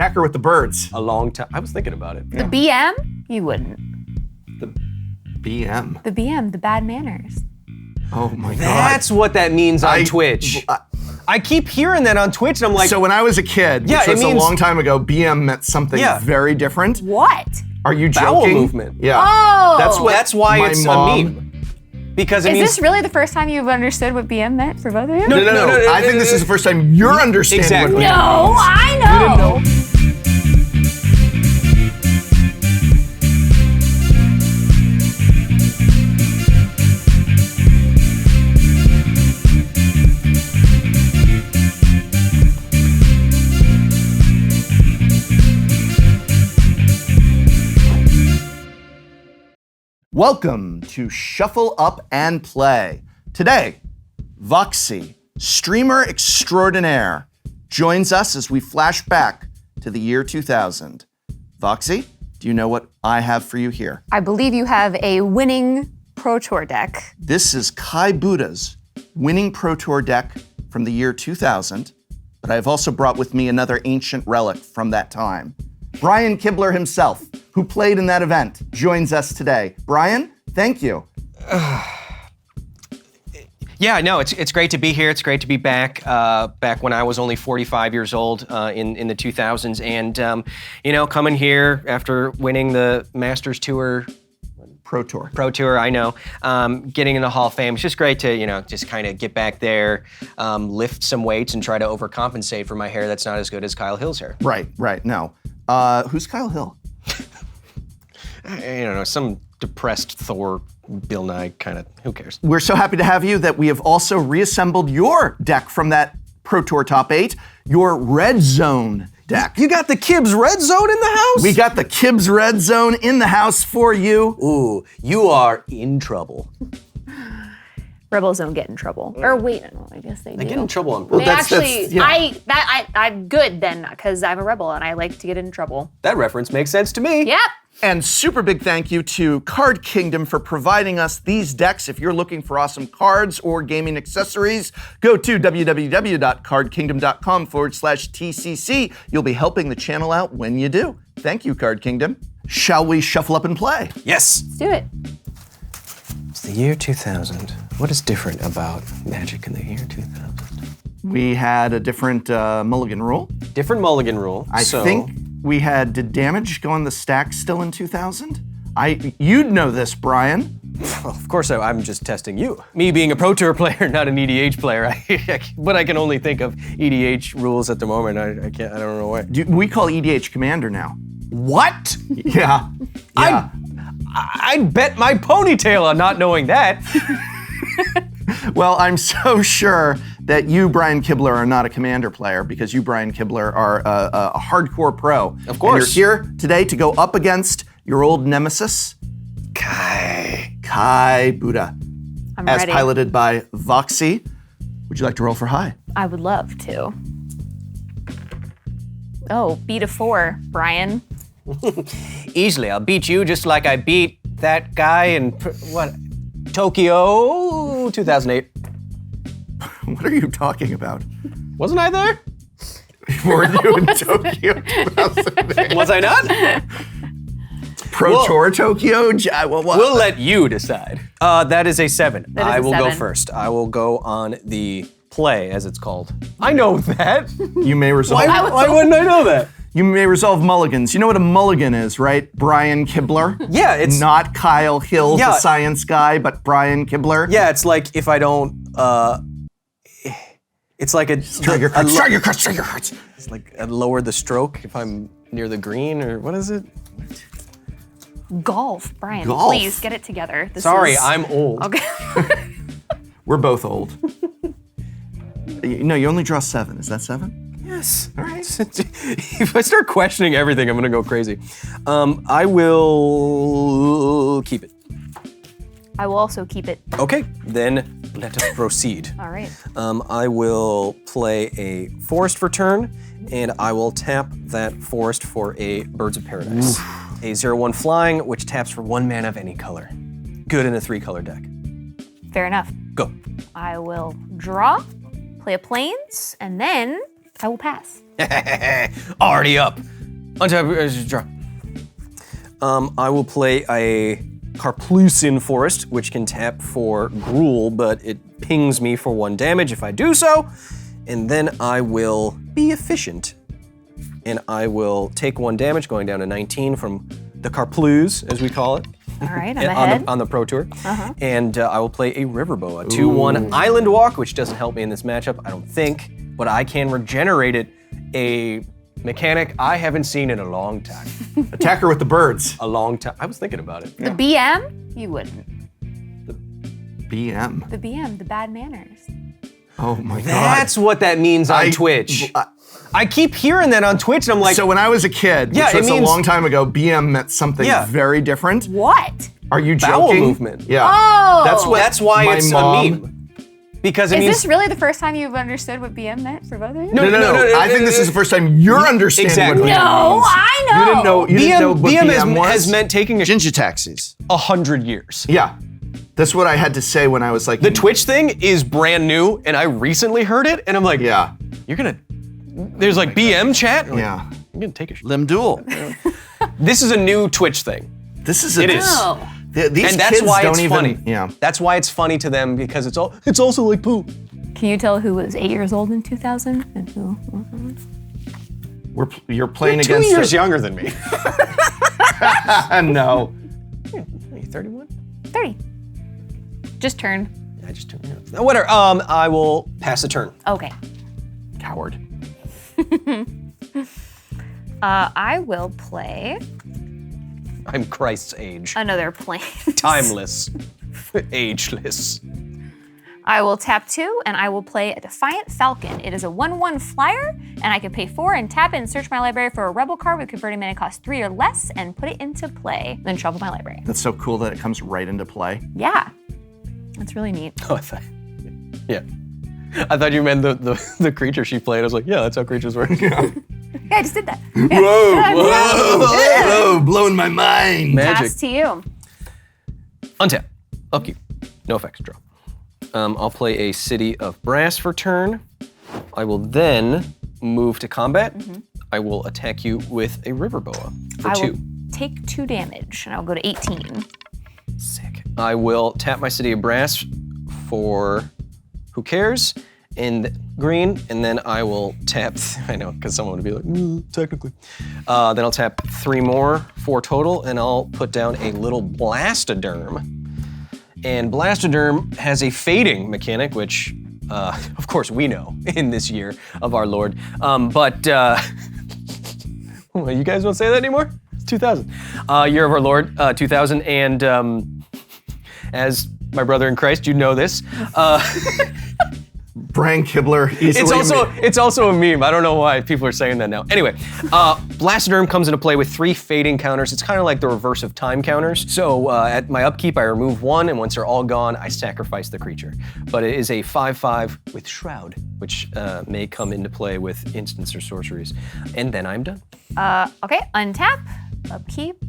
Hacker with the birds. A long time. I was thinking about it. The BM? You wouldn't. The BM. The BM, the bad manners. Oh my God. That's what that means on Twitch. I keep hearing that on Twitch, and I'm like... So when I was a kid, which was a long time ago, BM meant something very different. What? Are you joking? Bowel movement. Yeah. Oh! That's why it's a meme. Because it means... Is this really the first time you've understood what BM meant for both of you? No. I think this is the first time you're understanding what BM means. No, I know. You didn't know. Welcome to Shuffle Up and Play. Today, Voxy, streamer extraordinaire, joins us as we flash back to the year 2000. Voxy, do you know what I have for you here? I believe you have a winning Pro Tour deck. This is Kai Budde's winning Pro Tour deck from the year 2000, but I've also brought with me another ancient relic from that time. Brian Kibler himself, who played in that event, joins us today. Brian, thank you. Yeah, no, it's great to be here. It's great to be back. Back when I was only 45 years old in the 2000s, and coming here after winning the Masters Tour. Pro Tour, I know. Getting in the Hall of Fame. It's just great to, just kind of get back there, lift some weights, and try to overcompensate for my hair that's not as good as Kyle Hill's hair. Right, no. Who's Kyle Hill? I don't know, some depressed Thor, Bill Nye kind of, who cares? We're so happy to have you that we have also reassembled your deck from that Pro Tour Top 8, your Red Zone deck. You got the Kibbs Red Zone in the house? We got the Kibbs Red Zone in the house for you. Ooh, you are in trouble. Rebels don't get in trouble. Or wait, no, I guess they do. They get in trouble on They I'm good then, because I'm a rebel and I like to get in trouble. That reference makes sense to me. Yep. And super big thank you to Card Kingdom for providing us these decks. If you're looking for awesome cards or gaming accessories, go to www.cardkingdom.com/TCC. You'll be helping the channel out when you do. Thank you, Card Kingdom. Shall we shuffle up and play? Yes. Let's do it. It's the year 2000. What is different about Magic in the year 2000? We had a different mulligan rule. Different mulligan rule. I think we had, did damage go on the stack still in 2000? You'd know this, Brian. Well, of course, I'm just testing you. Me being a Pro Tour player, not an EDH player, but I can only think of EDH rules at the moment. I can't. I don't know why. We call EDH Commander now. What? Yeah. I'd bet my ponytail on not knowing that. Well, I'm so sure that you, Brian Kibler, are not a Commander player because you, Brian Kibler, are a hardcore pro. Of course. And you're here today to go up against your old nemesis, Kai Budde. I'm as ready. piloted by Voxy. Would you like to roll for high? I would love to. Oh, beat a 4, Brian. Easily, I'll beat you just like I beat that guy in, Tokyo 2008. What are you talking about? Wasn't I there? Were you in Tokyo 2008? Was I not? Pro Tour Tokyo? We'll let you decide. That is a 7. I will go 7. first. I will go on the play, as it's called. I know that. You may resolve. Why wouldn't I know that? You may resolve mulligans. You know what a mulligan is, right? Brian Kibler. Yeah, it's not Kyle Hill, the science guy, but Brian Kibler. Yeah, it's like if I don't. It's like a strike your cards. It's like I lower the stroke if I'm near the green, or what is it? Golf, Brian. Golf. Please get it together. I'm old. Okay. We're both old. No, you only draw 7. Is that 7? Yes. All right. If I start questioning everything, I'm gonna go crazy. I will keep it. I will also keep it. Okay, then let us proceed. All right. I will play a forest for turn, and I will tap that forest for a Birds of Paradise. Oof. A 0/1 flying, which taps for 1 mana of any color. Good in a 3-color deck. Fair enough. Go. I will draw, play a plains, and then I will pass. Already up. Untap, draw. I will play a Karplusin Forest, which can tap for Gruul, but it pings me for 1 damage if I do so. And then I will be efficient. And I will take 1 damage, going down to 19 from the Karpluz, as we call it. All right, I'm ahead. On the Pro Tour. And I will play a Riverboa, 2/1 Island Walk, which doesn't help me in this matchup, I don't think, but I can regenerate it, a mechanic I haven't seen in a long time. Attacker with the birds. A long time. I was thinking about it. The BM? You wouldn't. BM. The BM, the bad manners. Oh my God. That's what that means on Twitch. I keep hearing that on Twitch, and I'm like, So when I was a kid, which was a long time ago, BM meant something very different. What? Are you bowel joking? movement. Yeah. Oh. That's why my it's mom- a meme. Because it Is means this really the first time you've understood what BM meant for both of you? No. I think this is the first time you're understanding Exactly. what BM No, means. I know. You didn't know what BM was? has meant taking Ginger taxis. 100 years. Yeah. That's what I had to say when I was like... The Twitch thing is brand new, and I recently heard it, and I'm like, Yeah. you're gonna, there's like BM chat? I'm like, Yeah. I'm gonna take a shit. Lim Duel. This is a new Twitch thing. This is It is. No. These And that's kids why don't it's even, funny. Yeah. That's why it's funny to them, because it's also like poo. Can you tell who was 8 years old in 2000 and who wasn't? You're playing You're 2 against... years younger than me. No. Are you 31? 30. Just turn. I just turned it. No, whatever. I will pass the turn. Okay. Coward. I will play I'm Christ's age. another plane. Timeless. Ageless. I will tap 2 and I will play a Defiant Falcon. It is a 1/1 flyer, and I can pay 4 and tap it and search my library for a rebel card with converting mana cost 3 or less and put it into play. Then shuffle my library. That's so cool that it comes right into play. Yeah. That's really neat. Oh, I thought, yeah. I thought you meant the creature she played. I was like, yeah, that's how creatures work. Yeah, I just did that. Whoa, blowing my mind. Magic. Pass to you. Untap. Upkeep. No effects. Draw. I'll play a City of Brass for turn. I will then move to combat. I will attack you with a Riverboa for I 2. will take 2 damage and I'll go to 18. Sick. I will tap my City of Brass for who cares in green, and then I will tap, I know, because someone would be like, technically. Then I'll tap 3 more, 4 total, and I'll put down a little Blastoderm. And Blastoderm has a fading mechanic, which, of course, we know in this year of our Lord. Well, you guys don't say that anymore? It's 2000. Year of our Lord, 2000, and as my brother in Christ, you know this. Brian Kibler easily. It's also a meme. I don't know why people are saying that now. Anyway, Blastoderm comes into play with 3 fading counters. It's kind of like the reverse of time counters. So at my upkeep, I remove 1, and once they're all gone, I sacrifice the creature. But it is a 5/5 with Shroud, which may come into play with instants or sorceries. And then I'm done. Okay, untap, upkeep,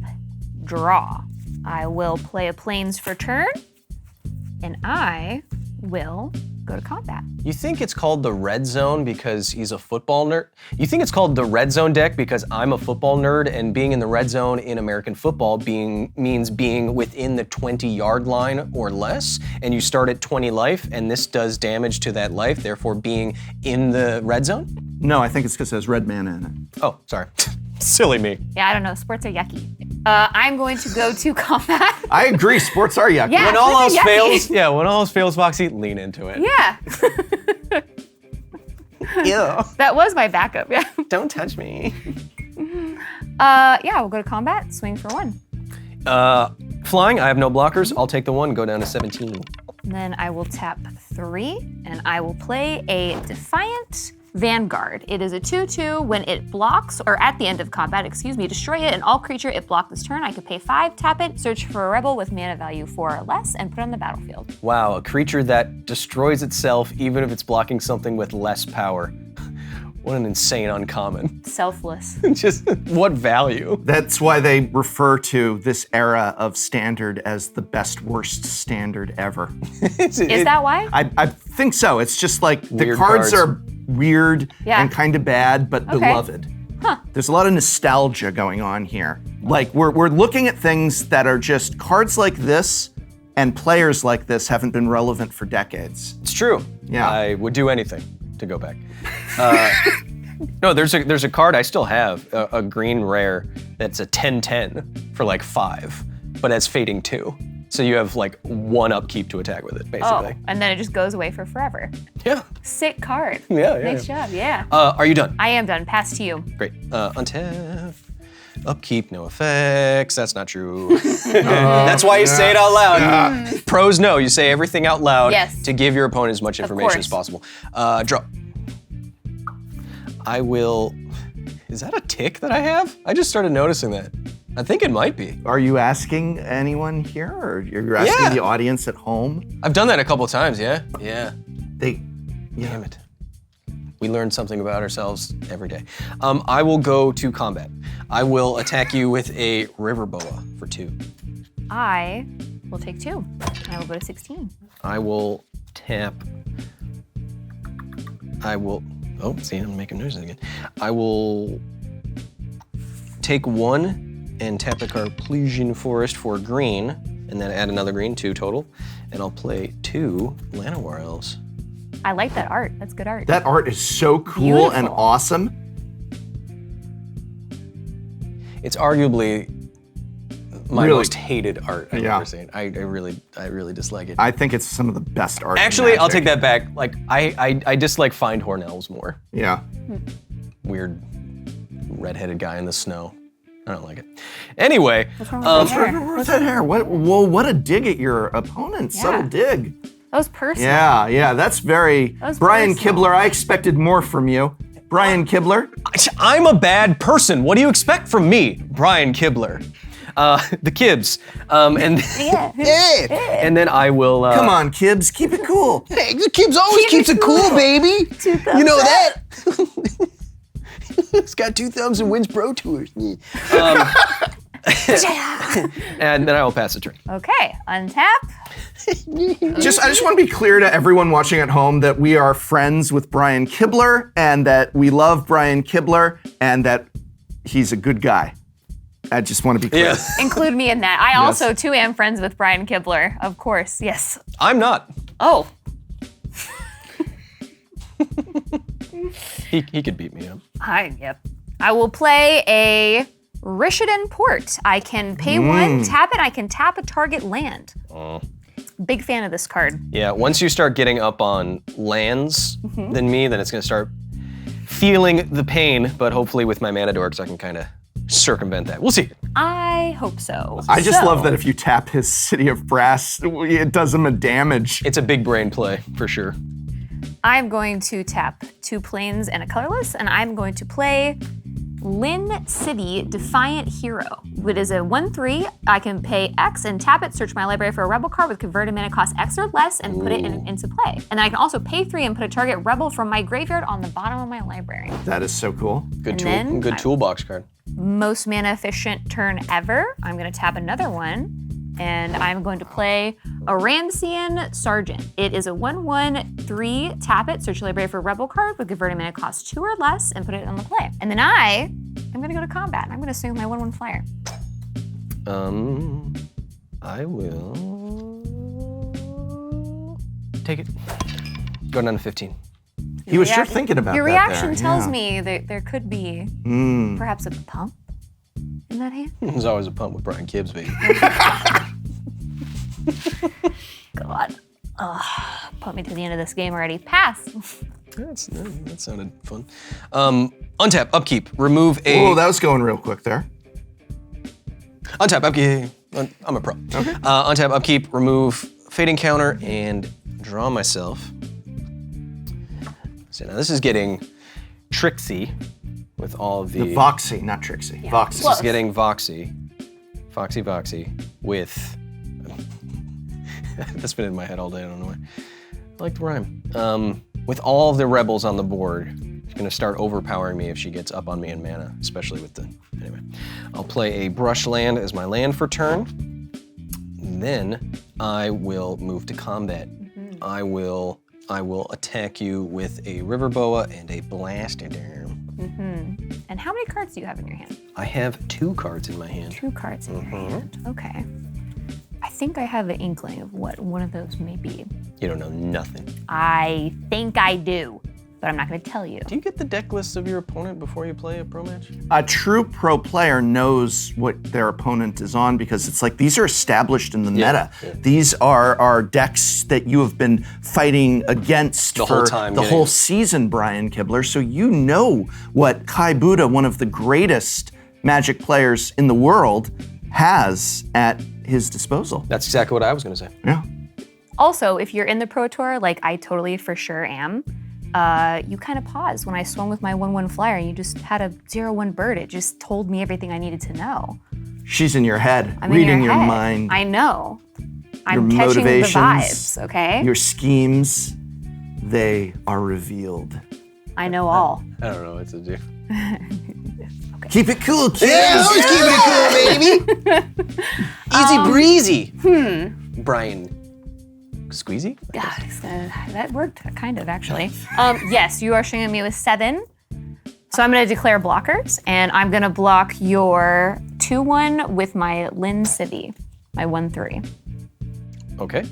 draw. I will play a Plains for turn, and I will go to combat. You think it's called the Red Zone because he's a football nerd? You think it's called the Red Zone deck because I'm a football nerd, and being in the red zone in American football means being within the 20-yard line or less, and you start at 20 life, and this does damage to that life, therefore being in the red zone? No, I think it's because it has red mana in it. Oh, sorry. Silly me. Yeah, I don't know, sports are yucky. I'm going to go to combat. I agree, sports are yucky. Yeah. When all else yucky. fails, when all else fails, Voxy, lean into it. Yeah. Ew. That was my backup, yeah. Don't touch me. Yeah, we'll go to combat, swing for 1. Flying, I have no blockers. I'll take the 1, go down to 17. And then I will tap 3, and I will play a Defiant Vanguard. It is a 2/2. When it blocks, or at the end of combat, destroy it, and all creature it blocked this turn, I could pay 5, tap it, search for a rebel with mana value 4 or less, and put it on the battlefield. Wow, a creature that destroys itself even if it's blocking something with less power. What an insane uncommon. Selfless. Just what value? That's why they refer to this era of standard as the best worst standard ever. Is that why? I think so. It's just like the Weird cards cards. are weird Yeah. and kind of bad, but Okay. beloved. There's a lot of nostalgia going on here. Like we're looking at things that are just cards like this and players like this haven't been relevant for decades. It's true. Yeah. I would do anything to go back. No, there's a card I still have, a green rare that's a 10/10 for like 5, but has fading 2. So you have like 1 upkeep to attack with it, basically. Oh, and then it just goes away for forever. Yeah. Sick card. Yeah. Nice job, yeah. Are you done? I am done. Pass to you. Great. Untap. Upkeep, no effects. That's not true. That's why you say it out loud. Pros know, you say everything out loud to give your opponent as much information as possible. Draw. I will. Is that a tick that I have? I just started noticing that. I think it might be. Are you asking anyone here, or you're asking the audience at home? I've done that a couple of times, yeah. Damn it. We learn something about ourselves every day. I will go to combat. I will attack you with a River Boa for 2. I will take 2. I will go to 16. I will tap. Oh, see, I'm making noises again. I will take 1 and tap a Carplesian Forest for green, and then add another green, 2 total, and I'll play 2 Llanowar Elves. I like that art. That's good art. That art is so cool and awesome. It's arguably my most hated art I've ever seen. I really dislike it. I think it's some of the best art. Actually, I'll take that back. Like, I dislike Findhorn Elves more. Yeah. Weird redheaded guy in the snow. I don't like it. Anyway. What's wrong with that hair? What's that hair? What a dig at your opponent. Yeah. Subtle dig. That was personal. Yeah, that's very... Brian Kibler, I expected more from you. Brian Kibler? I'm a bad person. What do you expect from me, Brian Kibler? The Kibs. And then I will... Come on, Kibs, keep it cool. Hey, the Kibs always keeps it cool, baby. You know that? It's got 2 thumbs and wins Pro Tours. And then I will pass the turn. Okay, untap. I just want to be clear to everyone watching at home that we are friends with Brian Kibler and that we love Brian Kibler and that he's a good guy. I just want to be clear. Yeah. Include me in that. I also too am friends with Brian Kibler, of course. Yes. I'm not. Oh. He could beat me up. Yep. I will play a Rishadan Port. I can pay 1, tap it. I can tap a target land. Big fan of this card. Yeah, once you start getting up on lands than me, then it's going to start feeling the pain, but hopefully with my mana dorks, I can kind of circumvent that. We'll see. I hope so. I just love that if you tap his City of Brass, it does him a damage. It's a big brain play, for sure. I'm going to tap 2 plains and a colorless, and I'm going to play Lynn City Defiant Hero. It is a 1/3. I can pay X and tap it, search my library for a rebel card with converted mana cost X or less, and put it into play. And then I can also pay 3 and put a target rebel from my graveyard on the bottom of my library. That is so cool. Good toolbox card. Most mana efficient turn ever. I'm going to tap another one, and I'm going to play a Ramsian Sergeant. It is a 1/3, tap it, search your library for a rebel card with converted mana cost 2 or less, and put it on the play. And then I'm going to go to combat. I'm going to swing with my 1/1 flyer. I will take it. Go down to 15. He was sure thinking about that. Your reaction tells me that there could be perhaps a pump in that hand. There's always a pump with Brian Kibbs, baby. God. Put me to the end of this game already. Pass. That sounded fun. Untap, upkeep, remove a... Oh, that was going real quick there. Untap, upkeep. I'm a pro. Okay. Untap, upkeep, remove fading counter, and draw myself. So now this is getting tricksy with all of the Voxy, not Trixie. Yeah. Voxy. This is getting Voxy. Voxy with... That's been in my head all day, I don't know why. I like the rhyme. With all of the rebels on the board, she's gonna start overpowering me if she gets up on me in mana, especially with the... Anyway. I'll play a brush land as my land for turn. Then I will move to combat. I will attack you with a River Boa and a Blastoderm. And how many cards do you have in your hand? I have 2 cards in my hand. 2 cards in your hand. Okay. I think I have an inkling of what one of those may be. You don't know nothing. I think I do, but I'm not going to tell you. Do you get the deck lists of your opponent before you play a pro match? A true pro player knows what their opponent is on because it's like these are established in the meta. Yeah. These are decks that you have been fighting against The for whole time, the yeah, whole yeah. season, Brian Kibler. So you know what Kai Budde, one of the greatest Magic players in the world, has at his disposal. That's exactly what I was going to say. Yeah. Also, if you're in the Pro Tour, like I totally for sure am, you kind of paused when I swung with my 1/1 flyer and you just had a 0/1 bird. It just told me everything I needed to know. She's in your head, I'm reading in your your head. mind, I know. I'm your catching the motivations, vibes, okay? your schemes, they are revealed. I know all. I don't know what to do. Keep it cool, kids. Yeah, always keeping it cool, baby. Easy breezy. Brian Squeezy? God, that worked, kind of, actually. Yes, you are showing me with 7. So I'm going to declare blockers, and I'm going to block your 2/1 with my Lynn Civvy, my 1/3. Okay.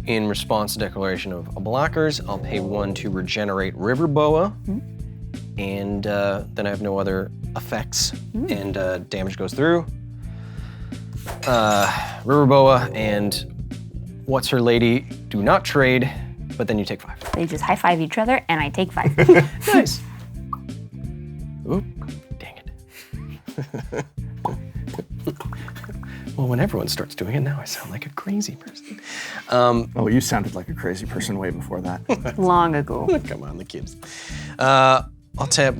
In response to declaration of blockers, I'll pay 1 to regenerate River Boa, and then I have no other effects, and damage goes through. River Boa and What's Her Lady do not trade, but then you take 5. They just high-five each other, and I take 5. Nice. Oop, dang it. Well, when everyone starts doing it, now I sound like a crazy person. Oh, you sounded like a crazy person way before that. Long ago. Come on, the kids. I'll tap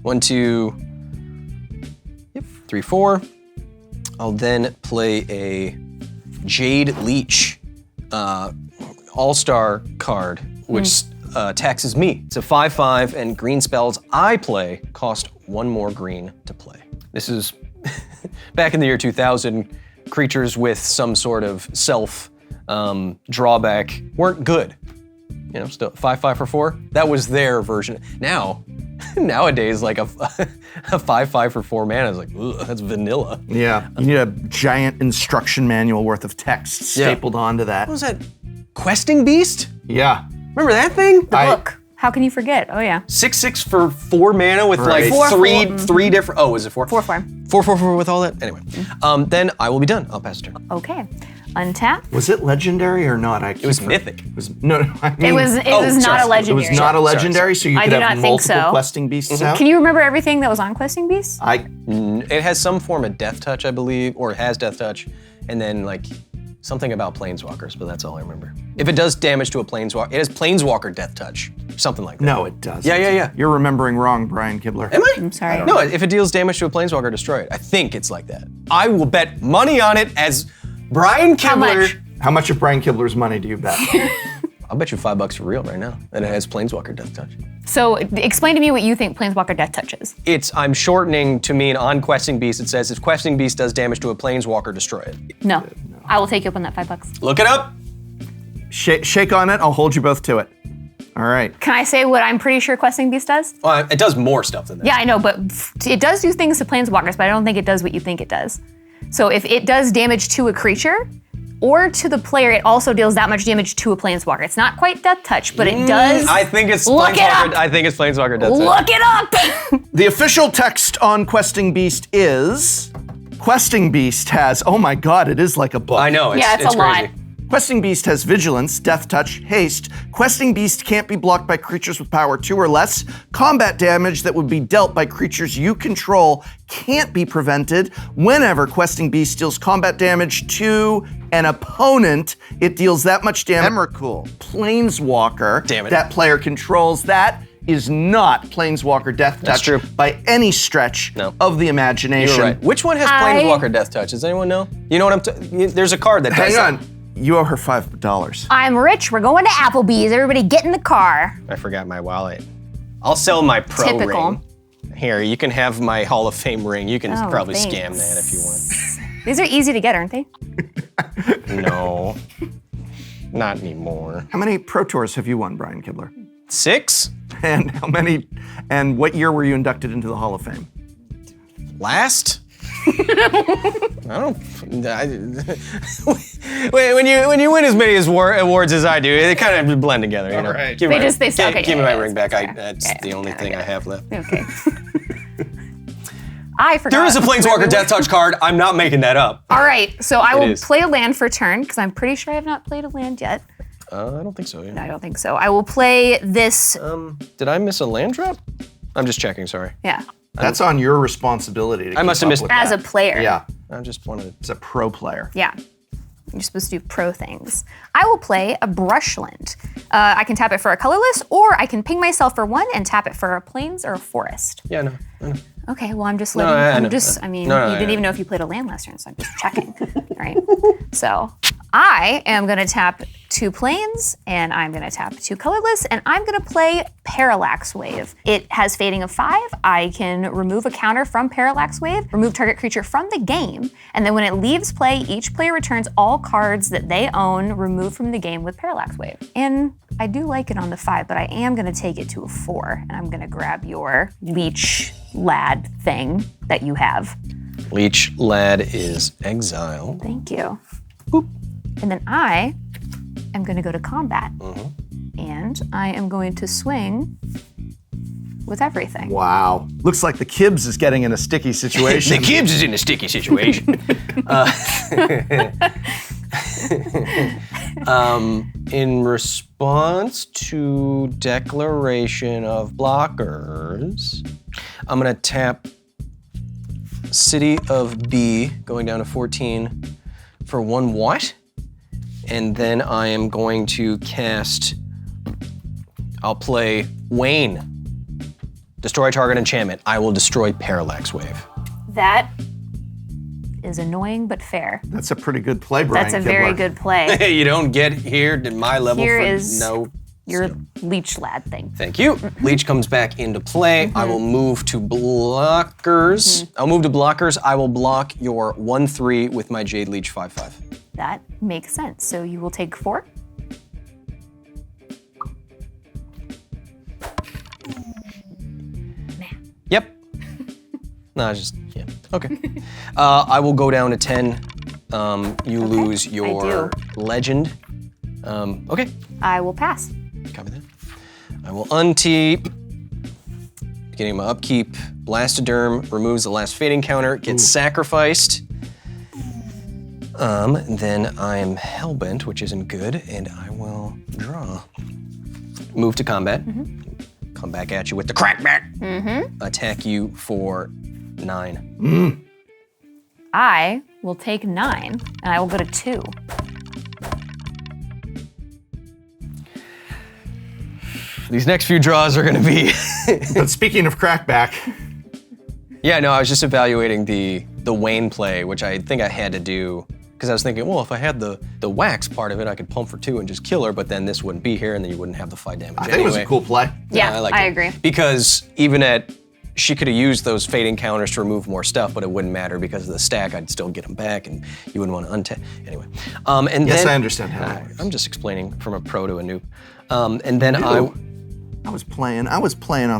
1, 2, 3, 4. I'll then play a Jade Leech All-Star card, which taxes me. It's a 5/5, and green spells I play cost 1 more green to play. This is back in the year 2000. Creatures with some sort of self drawback weren't good. You know, still 5/5 for 4. That was their version. Nowadays, like a 5/5 for 4 mana is like, ugh, that's vanilla. Yeah, you need a giant instruction manual worth of text stapled onto that. What was that? Questing Beast? Yeah. Remember that thing? Book. How can you forget? Oh, yeah. 6/6 for 4 mana with Right. like Four, three different. Oh, is it 4? 4/4. 4 with all that. Anyway, then I will be done. I'll pass the turn. Okay. Untap. Was it legendary or not? It was mythic. It was no. I mean, It was not sorry. a It legendary. was not a legendary, so you I could do have not think multiple so. questing beasts out. Can you remember everything that was on Questing Beasts? It has some form of death touch, I believe, or it has death touch, and then like something about planeswalkers, but that's all I remember. If it does damage to a planeswalker, it has planeswalker death touch, something like that. No, it doesn't. Yeah. You're remembering wrong, Brian Kibler. Am I? I'm sorry. No, if it deals damage to a planeswalker, destroy it. I think it's like that. I will bet money on it as Brian Kibler. How much? How much of Brian Kibler's money do you bet? I'll bet you $5 for real right now, and it has planeswalker death touch. So explain to me what you think Planeswalker Death Touch is. I'm shortening to mean on Questing Beast, it says if Questing Beast does damage to a planeswalker, destroy it. No. I will take you up on that $5. Look it up. Shake on it. I'll hold you both to it. All right. Can I say what I'm pretty sure Questing Beast does? Well, it does more stuff than that. Yeah, I know, but it does do things to Planeswalkers, but I don't think it does what you think it does. So if it does damage to a creature, or to the player, it also deals that much damage to a Planeswalker. It's not quite Death Touch, but it does. I think it's Look it Planeswalker. up. I think it's Planeswalker death touch. Look it up! The official text on Questing Beast is Questing Beast has, oh my god, it is like a book. I know, Yeah, it's a crazy. lot. Questing Beast has Vigilance, Death Touch, Haste. Questing Beast can't be blocked by creatures with power 2 or less. Combat damage that would be dealt by creatures you control can't be prevented. Whenever Questing Beast deals combat damage to an opponent, it deals that much damage. Emrakul, Planeswalker, Damn it. that player controls. That is not Planeswalker Death Touch That's true. by any stretch No. of the imagination. You're right. Which one has Planeswalker death touch? Does anyone know? You know what there's a card that does Hang that. on. You owe her $5. I'm rich, we're going to Applebee's, everybody get in the car. I forgot my wallet. I'll sell my pro Typical. ring. Here, you can have my Hall of Fame ring. You can Oh, probably thanks. scam that if you want. These are easy to get, aren't they? No, not anymore. How many Pro Tours have you won, Brian Kibler? 6? And how many? And what year were you inducted into the Hall of Fame? Last? when you win as many awards as I do, they kind of blend together. You know? Right. Give They me my ring back. that's That's the only thing I have left. Okay. I forgot. There is a Planeswalker Death Touch card. I'm not making that up. All right, so I will is. play a land for turn because I'm pretty sure I have not played a land yet. I don't think so. Yeah. No, I don't think so. I will play this. Did I miss a land drop? I'm just checking. Sorry. Yeah, That's on your responsibility. To I must keep have up missed- with as a that. player. Yeah, I just wanted. as a pro player. Yeah. You're supposed to do pro things. I will play a Brushland. I can tap it for a colorless, or I can ping myself for 1 and tap it for a plains or a forest. Yeah, no. Okay, well, I'm just No, letting. I know. you didn't even know if you played a land last turn, so I'm just checking. Right. So I am gonna tap 2 plains, and I'm gonna tap 2 colorless, and I'm gonna play Parallax Wave. It has fading of 5. I can remove a counter from Parallax Wave, remove target creature from the game, and then when it leaves play, each player returns all cards that they own removed from the game with Parallax Wave. And I do like it on the 5, but I am gonna take it to a 4, and I'm gonna grab your Leech Lad thing that you have. Leech Lad is exiled. Thank you. Boop. And then I am going to go to combat. And I am going to swing with everything. Wow. Looks like the Kibbs is getting in a sticky situation. The Gibbs is in a sticky situation. In response to declaration of blockers, I'm gonna tap City of B, going down to 14 for 1 what? And then I am going to cast, I'll play Wayne. Destroy target enchantment. I will destroy Parallax Wave. That is annoying but fair. That's a pretty good play, Brian That's a Kibler. very good play. Hey, you don't get here to my level Here for is no. Your Leech Lad thing. Thank you. Leech comes back into play. I will move to blockers. I'll move to blockers. I will block your 1/3 with my Jade Leech 5/5. That makes sense. So you will take 4. Yep. No, it's just, yeah. Okay. I will go down to 10. You lose your legend. Okay. I will pass. Copy that. I will unteep. Beginning of my upkeep. Blastoderm removes the last fading counter, gets sacrificed. And then I am Hellbent, which isn't good, and I will draw. Move to combat. Come back at you with the crackback. Attack you for 9. I will take 9, and I will go to 2. These next few draws are gonna be. But speaking of crackback, Yeah, no, I was just evaluating the Wayne play, which I think I had to do, because I was thinking, well, if I had the wax part of it, I could pump for 2 and just kill her, but then this wouldn't be here, and then you wouldn't have the 5 damage I think it was a cool play. Yeah, liked I it. agree. Because she could have used those fading counters to remove more stuff, but it wouldn't matter because of the stack. I'd still get them back, and you wouldn't want to untap. Anyway, and Yes, then I understand how that works. I'm just explaining from a pro to a noob. And then I was playing on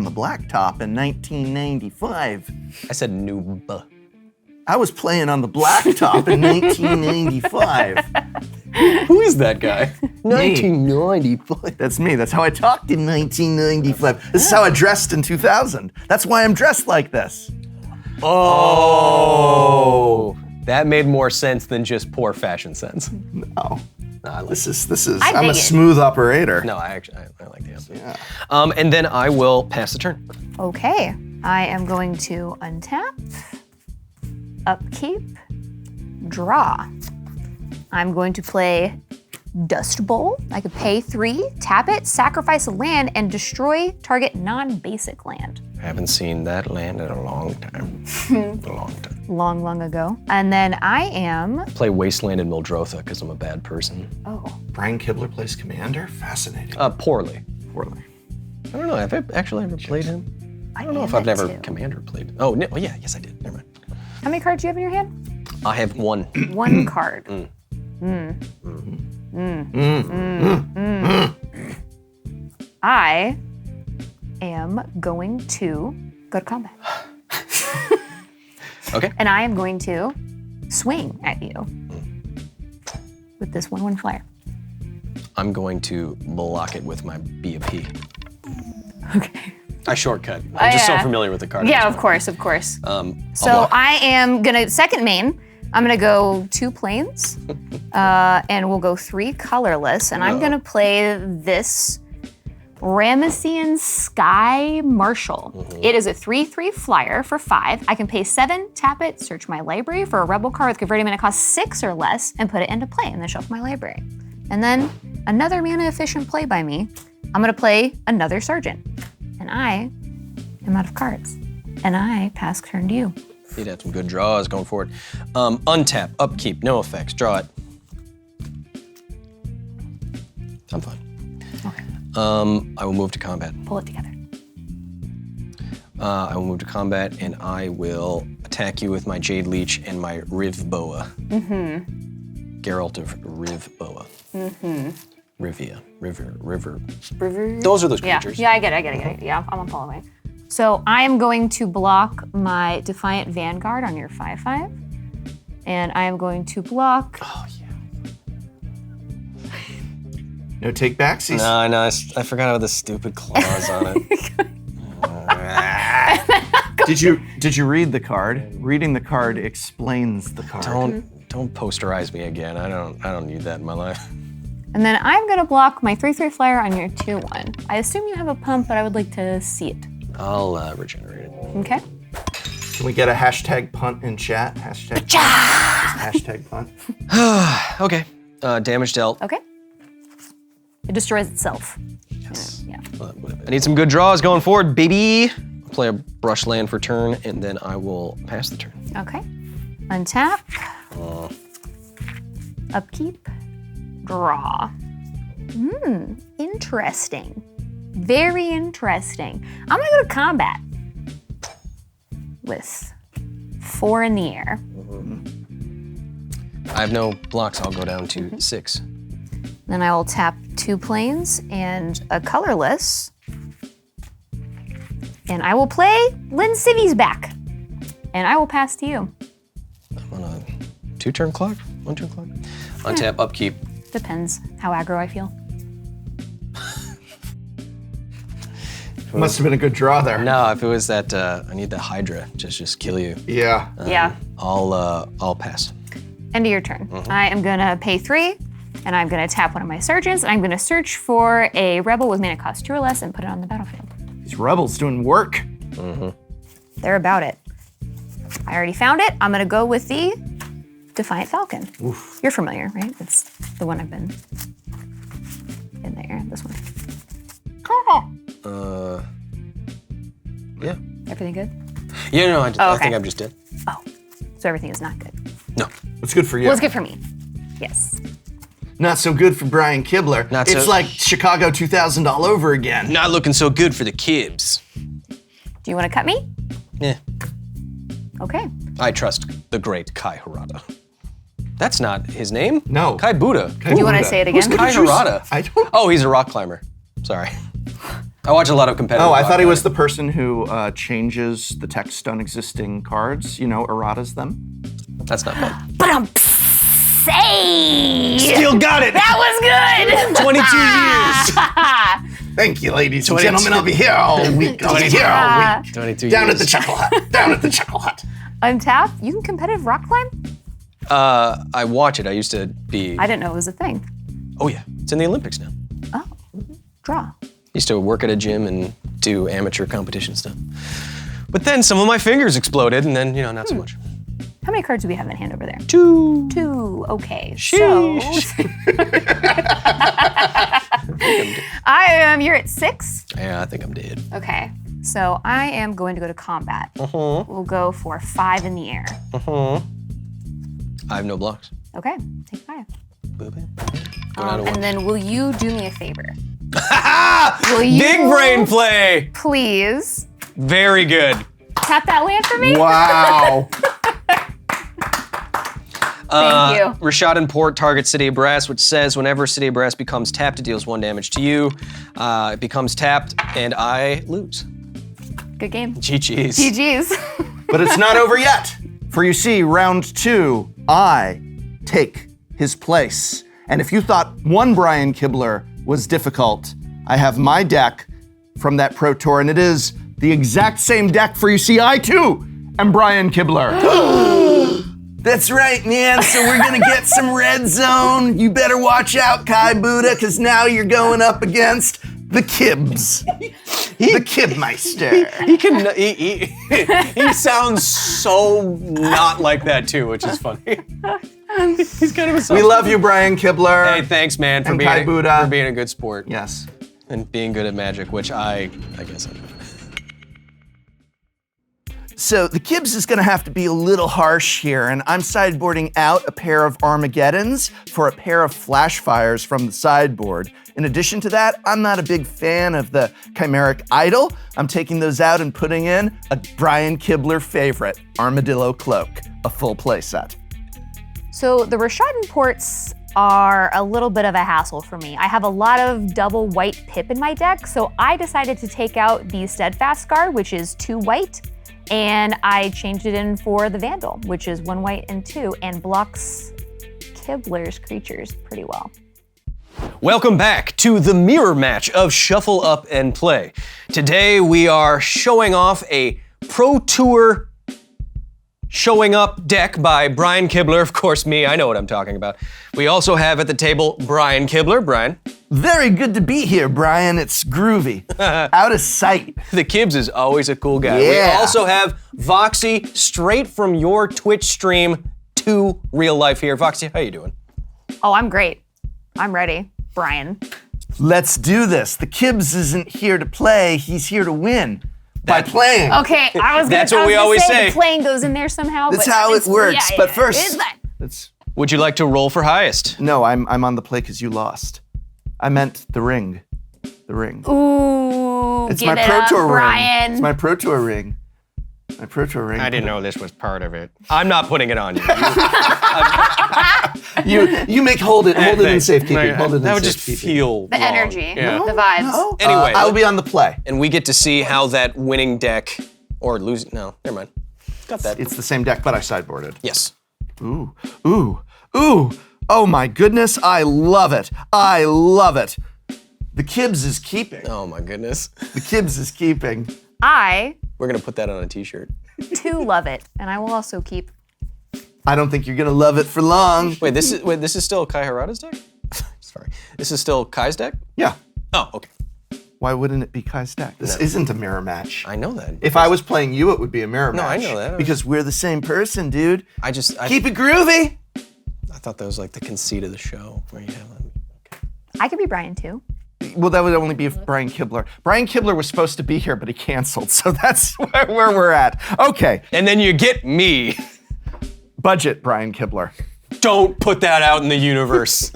the blacktop in 1995. I said noob. I was playing on the blacktop in 1995. Who is that guy? 1995. That's me. That's how I talked in 1995. This is how I dressed in 2000. That's why I'm dressed like this. Oh, that made more sense than just poor fashion sense. Oh, this is. I I'm a dig it. smooth operator. No, I like the answer. Yeah. And then I will pass the turn. Okay, I am going to untap, upkeep, draw. I'm going to play Dust Bowl. I could pay 3, tap it, sacrifice a land, and destroy target non-basic land. Haven't seen that land in a long time. A long time. Long, long ago. And then I am, Play Wasteland in Mildrotha because I'm a bad person. Brian Kibler plays commander. Fascinating. Poorly. Poorly. I don't know. Have I actually ever played him? I don't know if I've never commander played. Oh, no, yeah, yes I did. Never mind. how many cards do you have in your hand? I have 1. 1 card. I am going to go to combat. Okay. And I am going to swing at you with this 1/1 flyer. I'm going to block it with my BOP. Okay. I shortcut. I'm just so yeah. familiar with the card. Yeah, of course, of course. I'll So block. I am gonna, second main, I'm gonna go 2 planes, and we'll go 3 colorless, and I'm gonna play this Ramessian Sky Marshal. It is a 3/3 flyer for 5. I can pay 7, tap it, search my library for a rebel card with converting mana cost 6 or less, and put it into play, and then shuffle my library. And then another mana efficient play by me. I'm gonna play another Sergeant, and I am out of cards, and I pass turn to you. You'd have some good draws going forward. Untap, upkeep, no effects, draw it. I'm fine. Okay, I will move to combat. pull it together. I will move to combat and I will attack you with my Jade Leech and my Riv Boa. Geralt of Riv Boa. Rivia, river. Those are those creatures. Yeah, I get it. Yeah, I'm following. So I am going to block my Defiant Vanguard on your 5/5, and I am going to block. Oh yeah. No take backsies. No, I forgot about the stupid claws on it. Did you read the card? Reading the card explains the card. Don't posterize me again. I don't need that in my life. And then I'm gonna block my 3/3 flyer on your 2/1. I assume you have a pump, but I would like to see it. I'll regenerate it. Okay. Can we get a hashtag punt in chat? Hashtag punt. Okay. Damage dealt. Okay. It destroys itself. Yes. Yeah. I need some good draws going forward, baby. I'll play a brush land for turn, and then I will pass the turn. Okay. Untap. Upkeep. Draw. Interesting. Very interesting. I'm gonna go to combat with 4 in the air. I have no blocks. I'll go down to 6. Then I will tap 2 planes and a colorless. And I will play Lynn Civvy's back. And I will pass to you. I'm on a 2-turn clock? 1-turn clock? Untap, upkeep. Depends how aggro I feel. Must have been a good draw there. No, if it was that, I need the Hydra. Just kill you. Yeah. Yeah. I'll pass. End of your turn. I am gonna pay 3, and I'm gonna tap one of my sergeants, and I'm gonna search for a rebel with mana cost 2 or less and put it on the battlefield. These rebels doing work. They're about it. I already found it. I'm gonna go with the Defiant Falcon. Oof. You're familiar, right? It's the one I've been in there. This one. Yeah. Everything good? Yeah, no, I okay. think I'm just dead. Oh, so everything is not good. No. What's good for you? Well, it's good for me. Yes. Not so good for Brian Kibler. Not It's so- like Chicago 2000 all over again. Not looking so good for the Kibs. Do you want to cut me? Yeah. Okay. I trust the great Kai Harada. That's not his name? No. Kai Budde. Do you want to say it again? Who's Kai Harada? I don't. Oh, he's a rock climber. Sorry. I watch a lot of competitive Oh, I rock thought he was the climbing. person who changes the text on existing cards. You know, erratas them. That's not bad. But I'm say. Still got it. That was good. 22 years. Thank you, ladies and 22. gentlemen. I'll be here all week. I'll be here all week. 22 Down years. at the Chuckle Hut. Down at the Chuckle Hut. Untap. You can competitive rock climb? I watch it. I used to be. I didn't know it was a thing. Oh yeah, it's in the Olympics now. Oh, draw. Used to work at a gym and do amateur competition stuff. But then some of my fingers exploded, and then not so much. How many cards do we have in hand over there? 2. 2. Okay. Sheesh. So you're at 6. Yeah, I think I'm dead. Okay. So I am going to go to combat. We'll go for 5 in the air. I have no blocks. Okay. Take 5. Boop it. Go down to 1. And then will you do me a favor? Will you Big brain play. please Very good. tap that land for me? Wow. Thank you. Rishadan Port targets City of Brass, which says whenever City of Brass becomes tapped, it deals 1 damage to you. It becomes tapped, and I lose. Good game. GG's. GG's. But it's not over yet. For you see, round 2, I take his place. And if you thought one Brian Kibler was difficult, I have my deck from that Pro Tour, and it is the exact same deck for you see, I too am Brian Kibler. That's right, man. So we're gonna get some red zone. You better watch out, Kai Budde, because now you're going up against the Kibs. The Kibmeister. He sounds so not like that too, which is funny. He's kind of a We love you, Brian Kibler. Hey, thanks, man, for And Kai Budde. for being a good sport. Yes. And being good at Magic, which I guess I'm. So the Kibs is gonna have to be a little harsh here, and I'm sideboarding out a pair of Armageddons for a pair of Flashfires from the sideboard. In addition to that, I'm not a big fan of the Chimeric Idol. I'm taking those out and putting in a Brian Kibler favorite, Armadillo Cloak, a full playset. So the Rishadan Ports are a little bit of a hassle for me. I have a lot of double white pip in my deck, so I decided to take out the Steadfast Guard, which is 2 white, and I changed it in for the Vandal, which is 1 white and 2, and blocks Kibler's creatures pretty well. Welcome back to the mirror match of Shuffle Up and Play. Today we are showing off a Pro Tour showing up deck by Brian Kibler, of course me, I know what I'm talking about. We also have at the table Brian Kibler. Brian. Very good to be here, Brian. It's groovy. Out of sight. The Kibs is always a cool guy. Yeah. We also have Voxy, straight from your Twitch stream to real life here. Voxy, how you doing? Oh, I'm great. I'm ready, Brian. Let's do this. The Kibs isn't here to play, he's here to win. By playing. Okay, I was gonna, That's what I was we gonna always say. say. The playing goes in there somehow. That's but how it it's- works. yeah, But yeah, first, it is that. let's. Would you like to roll for highest? No, I'm on the play because you lost. I meant the ring. The ring. Ooh, It's give my it Pro up, Tour ring. Brian. It's my Pro Tour ring. My Pro Tour ring. I didn't know this was part of it. I'm not putting it on you. You make hold it in Thanks. safekeeping. Hold it in That would just safekeeping. feel The wrong. energy, Yeah. the vibes. No. Anyway. I'll be on the play. And we get to see how that winning deck, or losing, no, never mind. Got that. It's the same deck, but I sideboarded. Yes. Ooh, ooh, ooh. Oh my goodness, I love it. I love it. The Kibs is keeping. Oh my goodness. The Kibs is keeping. I We're gonna put that on a t-shirt. too love it, and I will also keep. I don't think you're gonna love it for long. Wait, this is still Kai Harada's deck? Sorry. This is still Kai's deck? Yeah. Oh, okay. Why wouldn't it be Kai's deck? This isn't a mirror match. I know that. If I was playing you, it would be a mirror No, I match. know that. Because we're the same person, dude. I Keep it groovy. thought that was like the conceit of the show where you have I could be Brian too. Well, that would only be if Brian Kibler. Brian Kibler was supposed to be here, but he canceled. So that's where we're at. Okay. And then you get me. Budget, Brian Kibler. Don't put that out in the universe.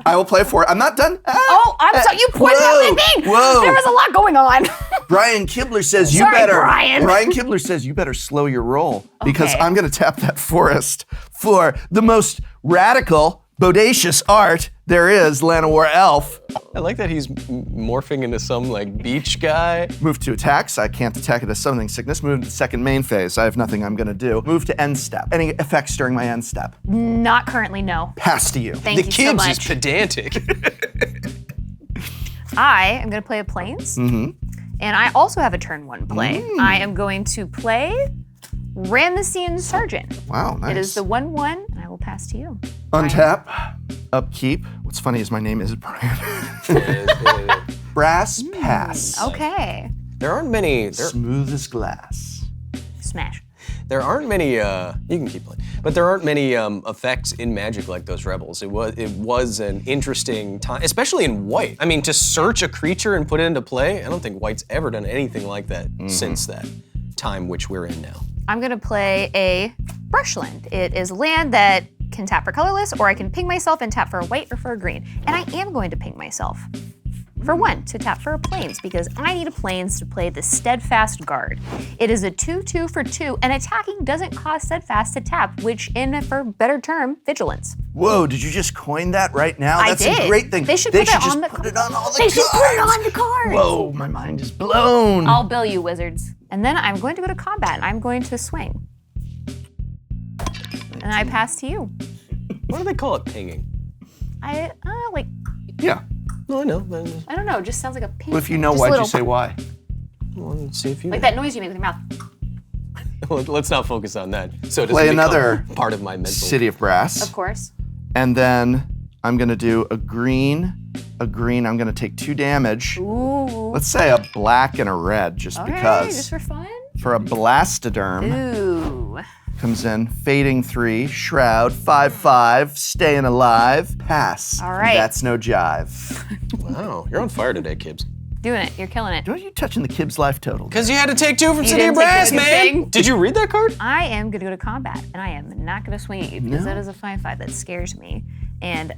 I will play for it. I'm not done. Oh, I'm sorry. You pointed out Whoa, my thing. whoa. There was a lot going on. Brian Kibler says you Sorry, better. Brian. Kibler says you better slow your roll because Okay. I'm going to tap that forest for the most radical, bodacious art there is, Llanowar Elf. I like that he's morphing into some like beach guy. Move to attacks. I can't attack it as summoning sickness. Move to the second main phase. I have nothing I'm going to do. Move to end step. Any effects during my end step? Not currently, no. Pass to you. Thank The you so Kibs much. is pedantic. I am going to play a Plains. Mm-hmm. And I also have a turn 1 play. I am going to play Ramessian Sergeant. Wow, nice. It is the 1/1, and I will pass to you. Untap, upkeep. What's funny is my name is Brian. Brass pass. Okay. There aren't many. Smooth as glass. Smash. There aren't many. You can keep playing, but there aren't many effects in Magic like those Rebels. It was an interesting time, especially in White. I mean, to search a creature and put it into play. I don't think White's ever done anything like that since that time which we're in now. I'm going to play a Brushland. It is a land that can tap for colorless, or I can ping myself and tap for a white or for a green. And I am going to ping myself for 1 to tap for a Plains because I need a Plains to play the Steadfast Guard. It is a 2/2 for 2, and attacking doesn't cost Steadfast to tap, which in, for better term, Vigilance. Whoa, did you just coin that right now? I That's did. a great thing. They should put just on the put it on all the They cards. should put it on the cards. Whoa, my mind is blown. I'll bill you, wizards. And then I'm going to go to combat, and I'm going to swing. And I pass to you. What do they call it? Pinging. Like, Yeah. No, I know. I don't know, it just sounds like a ping. Well, if you know, Just why'd you little- say why? Let's see if you Like that noise you make with your mouth. Let's not focus on that. So it doesn't Play become another part of my mental. City of Brass. Of course. And then I'm gonna do a green. I'm gonna take 2 damage. Ooh. Let's say a black and a red, just Okay, because. just for fun. For a Blastoderm, Ooh. comes in, fading 3, shroud, 5/5, staying alive, pass. All right. That's no jive. Wow, you're on fire today, Kibbs. Doing it, you're killing it. Don't you touching the Kib's life total? Because you had to take 2 from City didn't of take Brass, the man. thing. Did you read that card? I am gonna go to combat, and I am not gonna swing at you because No. that is a 5/5 that scares me. And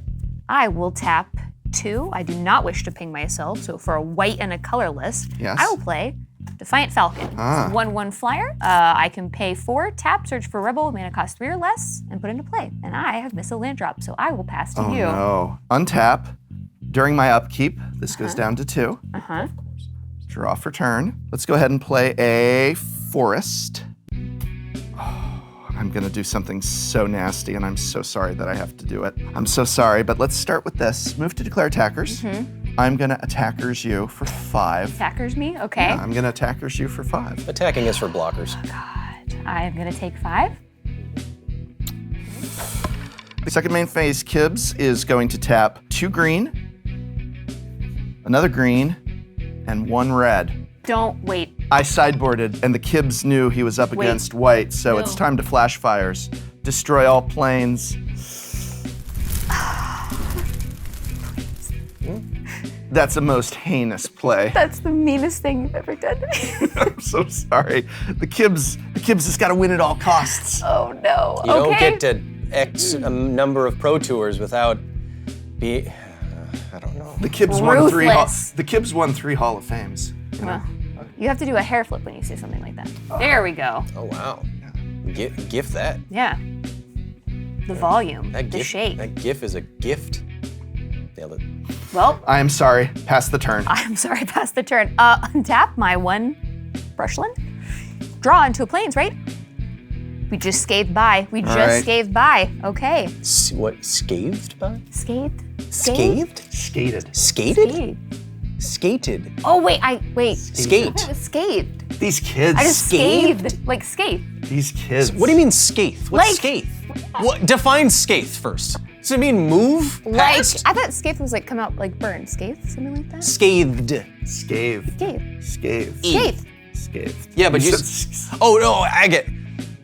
I will tap 2. I do not wish to ping myself, so for a white and a colorless, Yes. I will play Defiant Falcon. Ah. 1/1 flyer. I can pay 4, tap, search for Rebel, mana cost 3 or less, and put into play. And I have missed a land drop, so I will pass to Oh you. no. Untap. During my upkeep, this goes down to 2. Uh-huh. Draw for turn. Let's go ahead and play a forest. Oh, I'm gonna do something so nasty, and I'm so sorry that I have to do it. I'm so sorry, but let's start with this. Move to declare attackers. I'm gonna attackers you for 5. Attackers me? Okay. I'm gonna attackers you for 5. Attacking is for blockers. God. I am gonna take 5. The second main phase, Kibs is going to tap 2 green, another green, and 1 red. Don't wait. I sideboarded, and the Kibs knew he was up Wait. against white, so No. it's time to Flashfires. Destroy all planes. That's the most heinous play. That's the meanest thing you've ever done to me. I'm so sorry. The Kibs has got to win at all costs. Oh no. You okay. don't get to X number of Pro Tours without be. I don't know. The Kibs won 3. Ruthless. The Kibs won 3 Hall of Fames. Well, you have to do a hair flip when you say something like that. There we go. Oh wow. Gift that. Yeah. The volume, That the gift. shape. That GIF is a gift. Nailed it. Well, I am sorry. Pass the turn. I'm sorry, pass the turn. Untap my 1 brushland. Draw into a plains, right? We just scathed by. We just right. scathed by. Okay. What? Scathed by? Scathed? Scathed? Skated. Skated? Scathed. Skated. Oh, wait, Skate. I was scathed. These kids. I just scathed. Like scathed. These kids. What do you mean scathe? What's Like- scathe? What? Define scathe first. Does it mean move? Like, Past? I thought scathed was like come out like burn. Scathed? Something like that? Scathed. Scathed. Scathed. Scathed. Scathed. Scathed. Yeah, but you. said Oh no, I get.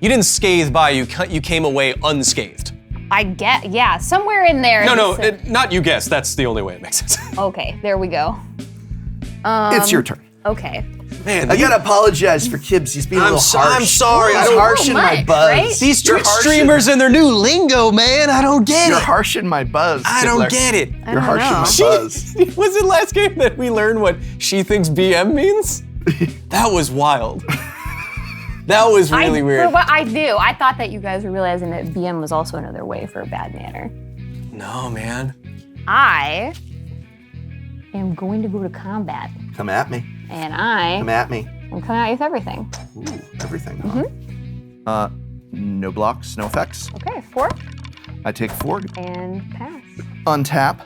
You didn't scathe by. You came away unscathed. I get, yeah, somewhere in there. No, it's- not you guessed. That's the only way it makes sense. Okay, there we go. It's your turn. Okay. Man, I gotta apologize for Kibs. He's being a I'm little so- harsh. I'm sorry. He's I don't- harsh in my much, buzz. right? these You're Twitch harsh in- streamers and their new lingo, man. I don't get You're it. harsh in my buzz. I don't get it. You're harsh in my She- buzz. Was it last game that we learned what she thinks BM means? That was wild. That was really For weird. what I do, I thought that you guys were realizing that BM was also another way for a bad manner. No, man. I am going to go to combat, Come at me. and I Come at me. am coming at you with everything. Ooh, everything. Huh? No blocks, no effects. Okay, 4 I take 4. and pass. Untap.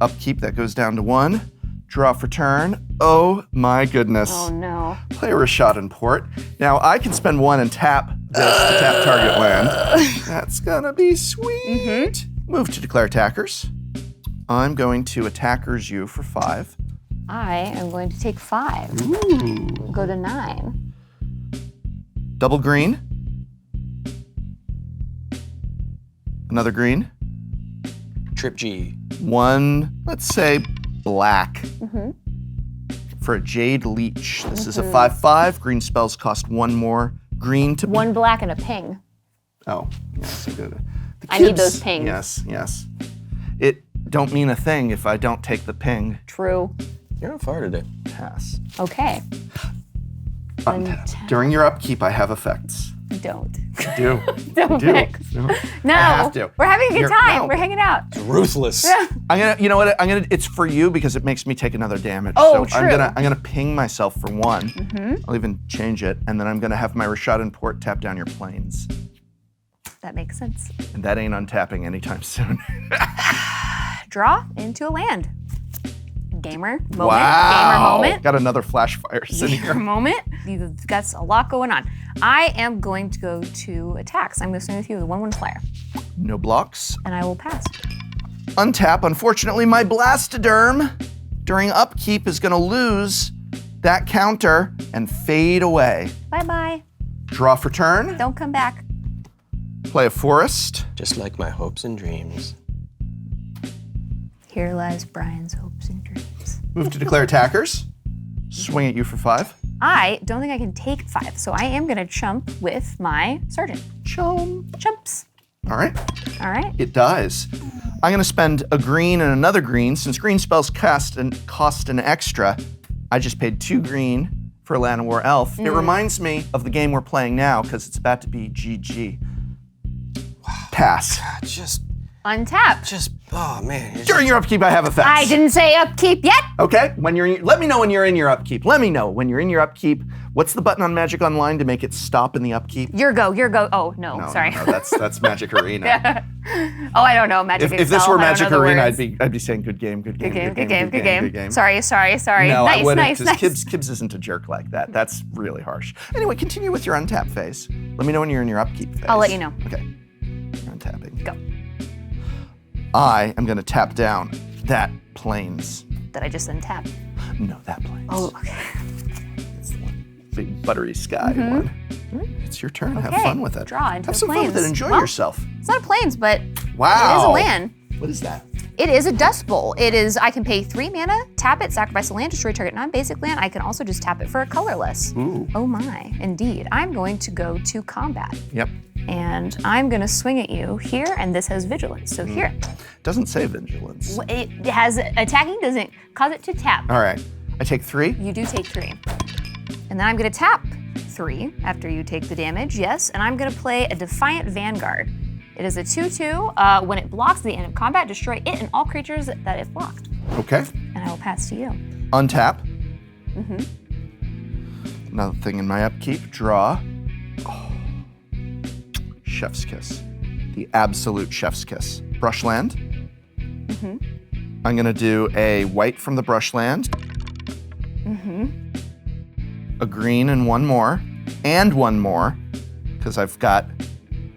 Upkeep, that goes down to 1. Draw for turn. Oh my goodness. Oh no. Play Rishadan Port. Now I can spend 1 and tap this to tap target land. That's gonna be sweet. Move to declare attackers. I'm going to attackers you for 5. I am going to take 5. Ooh. Go to 9. Double green. Another green. Trip G. 1, let's say black. For a Jade Leech. This is a 5/5. Green spells cost 1 more green to 1 black and a ping. Oh, yes, good. The I need kids- those pings. Yes, yes. It don't mean a thing if I don't take the ping. True. You're on fire today. Pass. Okay. Untap. During your upkeep, I have effects. Don't. I do. Don't I pick. do. No. I have to. We're having a good You're- time. no. We're hanging out. It's ruthless. Yeah. You know what? It's for you because it makes me take another damage. Oh, so true. I'm gonna ping myself for 1. I'll even change it, and then I'm gonna have my Rishadan Port tap down your plains. That makes sense. And that ain't untapping anytime soon. Draw into a land. Gamer moment. Wow. Gamer moment. Got another Flashfires in here. Gamer moment. You've got a lot going on. I am going to go to attacks. I'm going to swing with you with a 1/1 flyer, No blocks. and I will pass. Untap. Unfortunately, my Blastoderm during upkeep is gonna lose that counter and fade away. Bye-bye. Draw for turn. Don't come back. Play a forest. Just like my hopes and dreams. Here lies Brian's hopes and dreams. Move to declare attackers. Swing at you for 5. I don't think I can take 5, so I am going to chump with my sergeant. Chumps. All right. All right. It dies. I'm gonna spend a green and another green. Since green spells cost an extra, I just paid 2 green for a Land of War Elf. It reminds me of the game we're playing now because it's about to be GG. Pass. Just, Untap. oh man. You're During your upkeep, I have effects. I didn't say upkeep yet. Okay, let me know when you're in your upkeep. Let me know when you're in your upkeep. What's the button on Magic Online to make it stop in the upkeep? Your go. Oh, no, sorry. No, that's Magic Arena. Oh, I don't know. Magic If this Excel, were I don't Magic know the Arena, words. I'd be saying good game, good game, Good game. Sorry. No, I nice, wouldn't, nice. because Kibbs isn't a jerk like that. That's really harsh. Anyway, continue with your untap phase. Let me know when you're in your upkeep phase. I'll let you know. Okay. You're untapping. Go. I am gonna tap down that plains. That I just untapped. No, that plains. Oh, okay. It's the one, big buttery sky one. It's your turn. Have Okay. fun with it. Draw into Have a some fun with it. plains. Enjoy Well, yourself. It's not a plains, but Wow. it is a land. What is that? It is a Dust Bowl. It is, I can pay 3 mana, tap it, sacrifice a land, destroy target non-basic land. I can also just tap it for a colorless. Ooh. Oh my, indeed. I'm going to go to combat. Yep. And I'm gonna swing at you here, and this has vigilance. So here. Doesn't say vigilance. It has, attacking doesn't cause it to tap. All right. I take 3. You do take 3. And then I'm gonna tap 3 after you take the damage, yes. And I'm gonna play a Defiant Vanguard. It is a 2/2. When it blocks at the end of combat, destroy it and all creatures that it blocked. Okay. And I will pass to you. Untap. Another thing in my upkeep. Draw. Oh. Chef's kiss. The absolute chef's kiss. Brushland. I'm gonna do a white from the brushland. A green and 1 more. And 1 more. Because I've got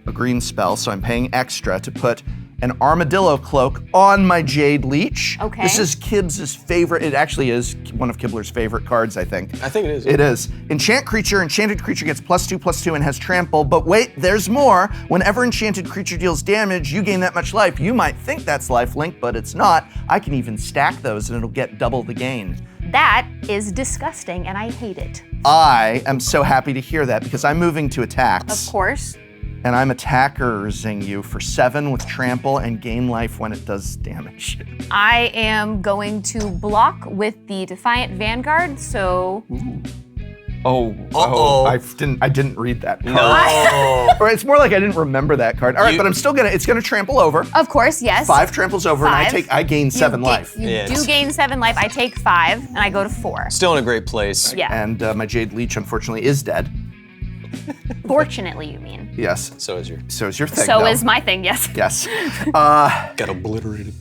a green spell, so I'm paying extra to put an armadillo cloak on my Jade Leech. Okay. This is Kibbs' favorite. It actually is one of Kibler's favorite cards, I think. I think it is. It is. Enchanted creature gets +2/+2 and has trample, but wait, there's more. Whenever enchanted creature deals damage, you gain that much life. You might think that's lifelink, but it's not. I can even stack those and it'll get double the gain. That is disgusting, and I hate it. I am so happy to hear that because I'm moving to attacks. Of course. And I'm attackering you for 7 with trample and gain life when it does damage. I am going to block with the Defiant Vanguard, so I didn't read that card. No. Or it's more like I didn't remember that card. All right, but it's gonna trample over. of course, yes. 5 tramples over, Five. and I gain 7 life. You Yeah, do it's- gain 7 life. I take 5, and I go to 4. Still in a great place. Yeah. And my Jade Leech, unfortunately, is dead. Fortunately, you mean. Yes. So is your. So is your thing. So though. is my thing, yes. Yes. Got obliterated.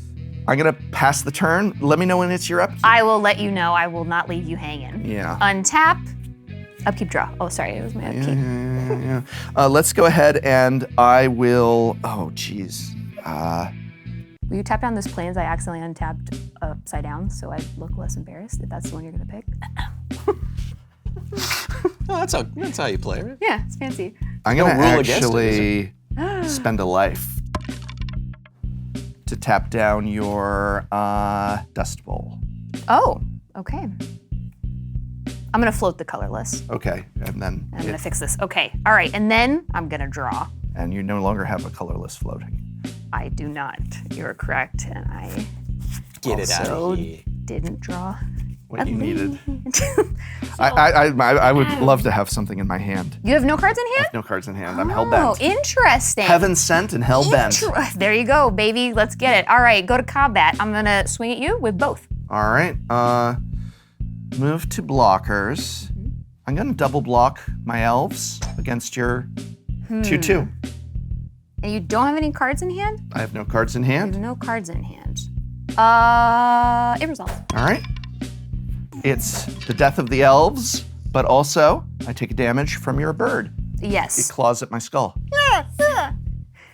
I'm gonna pass the turn. Let me know when it's your upkeep. I will let you know. I will not leave you hanging. Yeah. Untap. Upkeep draw. Oh, sorry, it was my upkeep. Yeah. Let's go ahead and I will. Oh, geez. Will you tap down this plains? I accidentally untapped upside down, so I look less embarrassed if that's the one you're gonna pick. Oh, that's how you play, right? Yeah, it's fancy. I'm No gonna rule against actually spend a life to tap down your Dust Bowl. Oh, okay. I'm gonna float the colorless. Okay, and then I'm gonna fix this. Okay, all right, and then I'm gonna draw. and you no longer have a colorless floating. I do not. You're correct, and I Get it out also of here. didn't draw what you needed. I would love to have something in my hand. You have no cards in I hand? have no cards in hand. I'm hell-bent. Oh, interesting. Heaven sent and hell-bent. There you go, baby. Let's get it. All right, go to combat. I'm gonna swing at you with both. All right. Move to blockers. I'm gonna double block my elves against your 2/2. And you don't have any cards in hand? I have no cards in You hand. have no cards in hand. It resolves. All right. It's the death of the elves, but also I take a damage from your bird. It Yes. claws at my skull.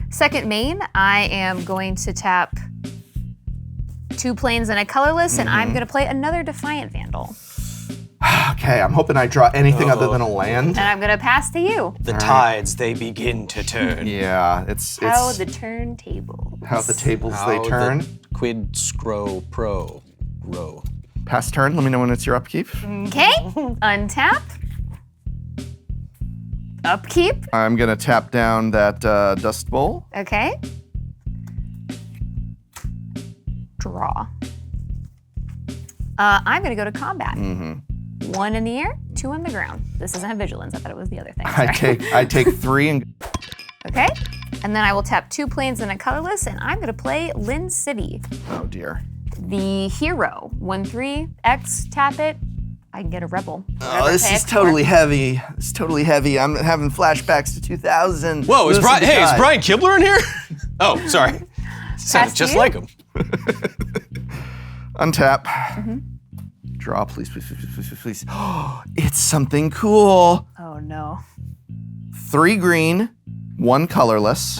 Second main, I am going to tap 2 planes and a colorless, and I'm gonna play another Defiant Vandal. Okay, I'm hoping I draw anything other than a land. And I'm gonna pass to you. The tides, they begin to turn. Yeah, it's How the turntable. how the tables How they the turn. Quid scro pro row. Pass turn. Let me know when it's your upkeep. Okay, untap. Upkeep, I'm gonna tap down that dust bowl. okay. Draw. I'm gonna go to combat. 1 in the air, 2 on the ground. This doesn't have vigilance. I thought it was the other thing. Sorry. I take 3 and Okay, and then I will tap 2 planes and a colorless, and I'm gonna play Lynn City. oh dear. The hero, 1/3, X, tap it. I can get a rebel. Oh, this is totally heavy. It's totally heavy. I'm having flashbacks to 2000. Whoa, is Losing to Brian? Hey, is Kai. Brian Kibler in here? Oh, sorry. Sounded Pass just you? like him. Untap. Draw, please, please, please, please, please, please. Oh, it's something cool. Oh no. 3 green, 1 colorless.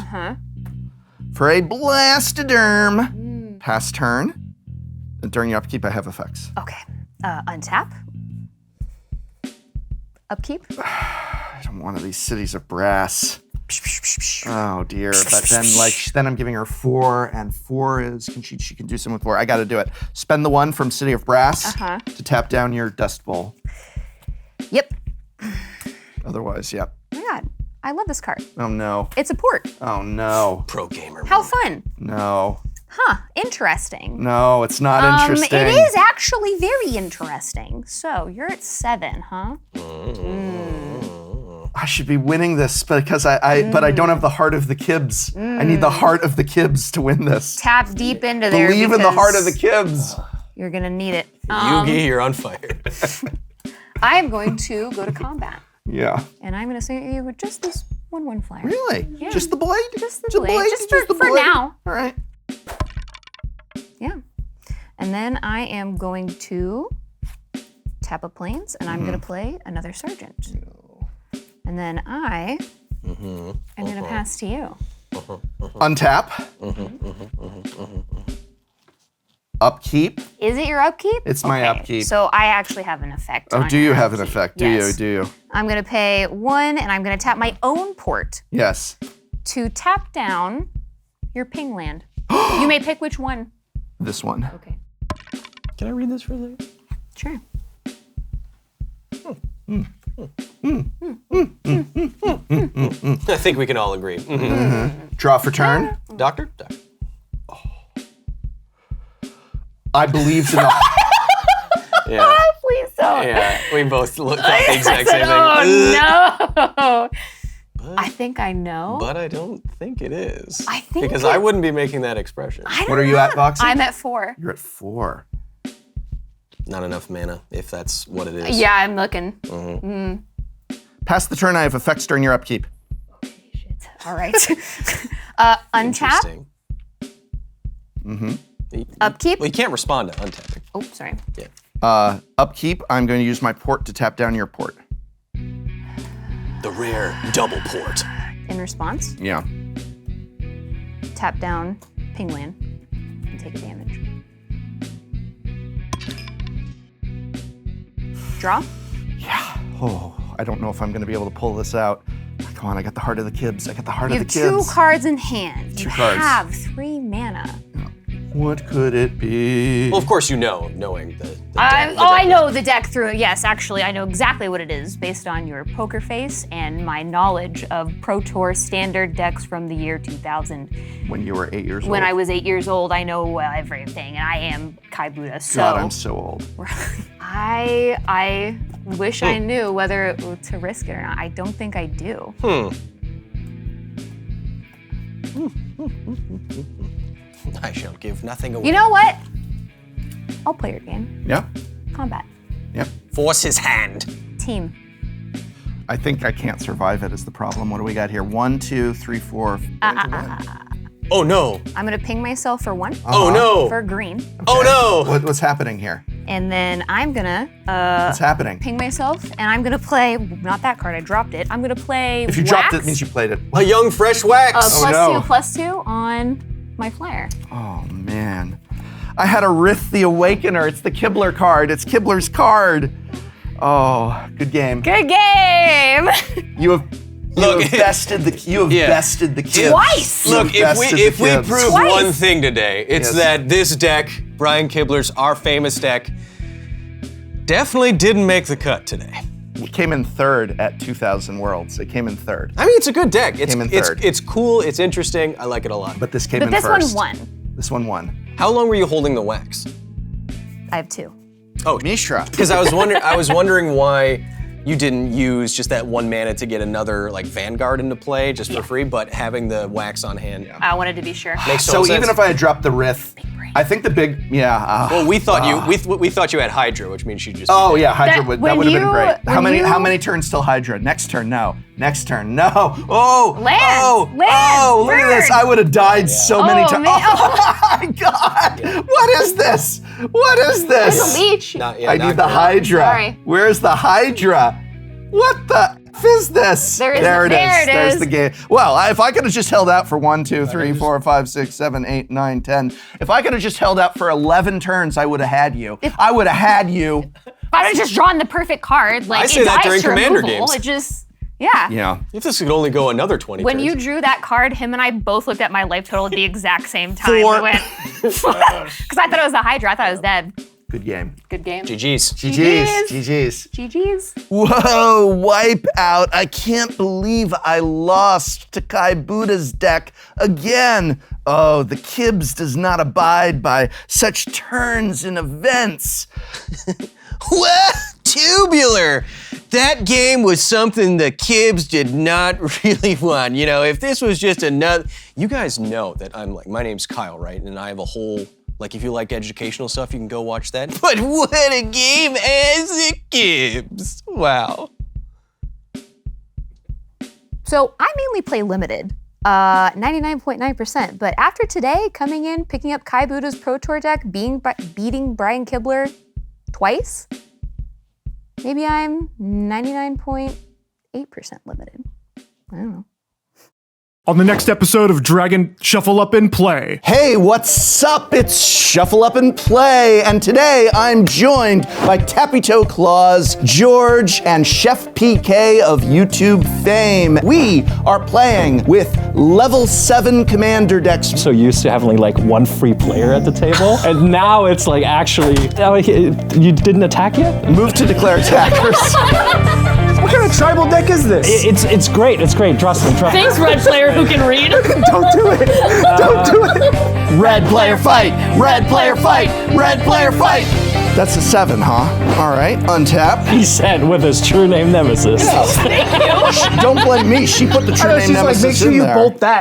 For a Blastoderm. Pass turn. And during your upkeep, I have effects. Okay, untap. Upkeep. One of these cities of brass. Oh dear, but then I'm giving her 4, and 4 is, she can do something with 4. I gotta do it. Spend the 1 from City of Brass to tap down your Dust Bowl. Yep. Otherwise, yep. Oh my god, I love this card. Oh no. It's a port. Oh no. Pro gamer. How fun. No. Huh, interesting. No, it's not interesting. It is actually very interesting. So, you're at 7, huh? I should be winning this because but I don't have the heart of the Kibs. I need the heart of the Kibs to win this. Tap deep into there. Believe in the heart of the because Kibs. You're gonna need it. Yugi, you're on fire. I am going to go to combat. Yeah. And I'm gonna say you with just this 1/1 flyer. Really? Yeah. Just the blade? Just the blade. Just the for blade? now. All right. Yeah. And then I am going to tap a planes, and I'm gonna play another sergeant. And then I am gonna pass to you. Untap. Upkeep. Is it your upkeep? It's my upkeep. So I actually have an effect. Oh, on do you your have an upkeep. effect? Do Yes. you? Do you? I'm gonna pay 1, and I'm gonna tap my own port Yes. to tap down your ping land. You may pick which one. This one. Okay. Can I read this for a second? Sure. I think we can all agree. Draw for turn. Doctor? Doctor. I believed in the. Yeah. Please don't. Yeah, we both looked at the exact same thing. Oh no! I think I know. But I don't think it is. I think because it- I wouldn't be making that expression. I don't What are you know. at, Voxy? I'm at 4. You're at 4. Not enough mana, if that's what it is. Yeah, I'm looking. Pass the turn. I have effects during your upkeep. Shit. All right. Untap. Interesting. Upkeep. Well, you can't respond to untapping. Oh, sorry. Yeah. Upkeep. I'm going to use my port to tap down your port. The rare double port. In response, Yeah. tap down ping land and take a damage. Draw. Yeah. Oh, I don't know if I'm going to be able to pull this out. Come on, I got the heart of the Kibs. I got the heart You of have the 2 Kibs. cards in hand. Two You cards. have 3 mana. What could it be? Well, of course you know, knowing the deck. I know the deck through. Yes, actually, I know exactly what it is based on your poker face and my knowledge of Pro Tour standard decks from the year 2000. When you were 8 years old. When I was 8 years old, I know everything, and I am Kai Budde. So God, I'm so old. I wish I knew whether to risk it or not. I don't think I do. I shall give nothing away. You know what? I'll play your game. Yeah. Combat. Yep. Force his hand. Team. I think I can't survive it is the problem. What do we got here? 1, 2, 3, 4. Oh no. I'm gonna ping myself for 1. Oh no. For green. Oh no. What's happening here? And then I'm gonna What's happening? ping myself, and I'm gonna play, not that card, I dropped it. I'm gonna play If you wax, dropped it, it means you played it. A young fresh wax. +2/+2 on my flyer. Oh man. I had a Rith the Awakener. It's the Kibler card. It's Kibler's card. Oh, good game. Good game! You have bested the bested the kids. Twice! Look, if we prove Twice. one thing today, it's that this deck, Brian Kibler's, our famous deck, definitely didn't make the cut today. It came in third at 2000 Worlds. It came in third. I mean, it's a good deck. Came in third. It's cool, it's interesting, I like it a lot. But this came But in this first. one won. This one won. How long were you holding the wax? I have 2. Oh, Mishra. because I was wondering why you didn't use just that 1 mana to get another like Vanguard into play just for free, but having the wax on hand I wanted to be sure. makes So total sense. even if I had dropped the Rith, I think the big, well, we thought we thought you had Hydra, which means you just oh yeah, Hydra That- would when that would have been you- great. How when many you- how many turns till Hydra? Next turn, no. Next turn, no. Oh, Lands, oh, lands, oh, look at this. bird. I would have died so many Oh, times. man. Oh my God! What is this? What is this? There's a leech. Not- I need the Hydra. Sorry. Where's the Hydra? What the F is this? There it There's is. the game. Well, if I could have just held out for 1, 2, 3, 4, 5, 6, 7, 8, 9, 10. If I could have just held out for 11 turns, I would have had you. I would have had you. I would have just drawn the perfect card. Like, I say it that dies during to Commander removal. games. It just, yeah. Yeah. If this could only go another 20 When turns. you drew that card, him and I both looked at my life total at the exact same time. 4. We went, because I thought it was a Hydra. I thought it was dead. Good game. Good game. GG's. GG's. GG's. GG's. Whoa, wipe out. I can't believe I lost to Kai Budde's deck again. Oh, the Kibs does not abide by such turns in events. Well, tubular. That game was something the Kibs did not really want. You know, if this was just another, you guys know that I'm like, my name's Kyle, right? And I have a whole, like, if you like educational stuff, you can go watch that. But what a game as the Kibs. Wow. So I mainly play limited, 99.9%. But after today, coming in, picking up Kai Budde's Pro Tour deck, beating Brian Kibler twice, maybe I'm 99.8% limited. I don't know. On the next episode of Dragon Shuffle Up and Play. Hey, what's up? It's Shuffle Up and Play, and today I'm joined by Tappy Toe Claus, George, and Chef PK of YouTube fame. We are playing with level 7 commander decks. So used to having like one free player at the table, and now it's like actually, you didn't attack yet? Move to declare attackers. What kind of tribal deck is this? It's great. It's great. Trust me. Thanks, red player who can read. Don't do it. Don't do it. Red player fight! Red player fight! Red player fight! That's a 7, huh? All right, untap. He said with his true name nemesis. Don't blame me. She put the true name She's like, nemesis make sure in you there. bolt that